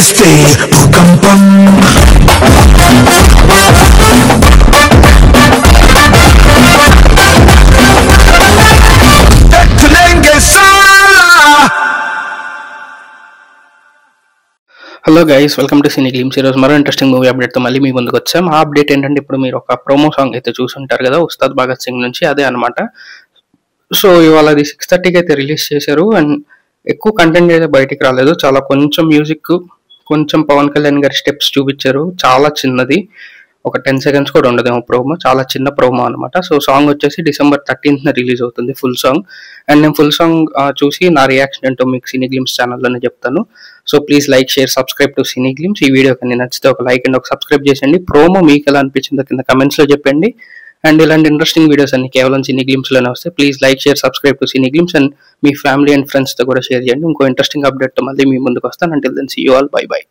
చేస్తే భూకంపం hello guys, welcome to cine glimpse. ఈరోజు మరో ఇంట్రెస్టింగ్ మూవీ అప్డేట్తో మళ్ళీ మీ ముందుకు వచ్చాం. ఆ అప్డేట్ ఏంటంటే, ఇప్పుడు మీరు ఒక ప్రోమో సాంగ్ అయితే చూసుంటారు కదా, ఉస్తాద్ భగత్ సింగ్ నుంచి, అదే అనమాట. సో ఇవాళ అది 6:30కి అయితే రిలీజ్ చేశారు. అండ్ ఎక్కువ కంటెంట్ అయితే బయటికి రాలేదు. చాలా కొంచెం మ్యూజిక్, కొంచెం పవన్ కళ్యాణ్ గారి స్టెప్స్ చూపించారు. చాలా చిన్నది, ఒక 10 seconds కూడా ఉండదేమో ప్రోమో. చాలా చిన్న ప్రోమో అనమాట. సో సాంగ్ వచ్చేసి December 13th రిలీజ్ అవుతుంది, ఫుల్ సాంగ్. అండ్ నేను ఫుల్ సాంగ్ చూసి నా రియాక్షన్ ఏంటో మీకు సినీ గ్లిమ్స్ ఛానల్లోనే చెప్తాను. So please like, share, subscribe to cine glimpse. ఈ వీడియో కానీ నచ్చితే ఒక లైక్ అండ్ ఒక సబ్స్క్రైబ్ చేసేయండి. ప్రోమో మీకు ఎలా అనిపించిందో కింద కమెంట్స్లో చెప్పండి. అండ్ ఇలాంటి ఇంట్రెస్టింగ్ వీడియోస్ అన్ని కేవలం సినీ గ్లిమ్స్లోనే వస్తాయి. Please like, share, subscribe to cine glimpse. And me family and ఫ్రెండ్స్తో కూడా షేర్ చేయండి. ఇంకో ఇంట్రెస్టింగ్ అప్డేట్తో మళ్ళీ మీ ముందుకు వస్తాను. Until then see you all, bye by.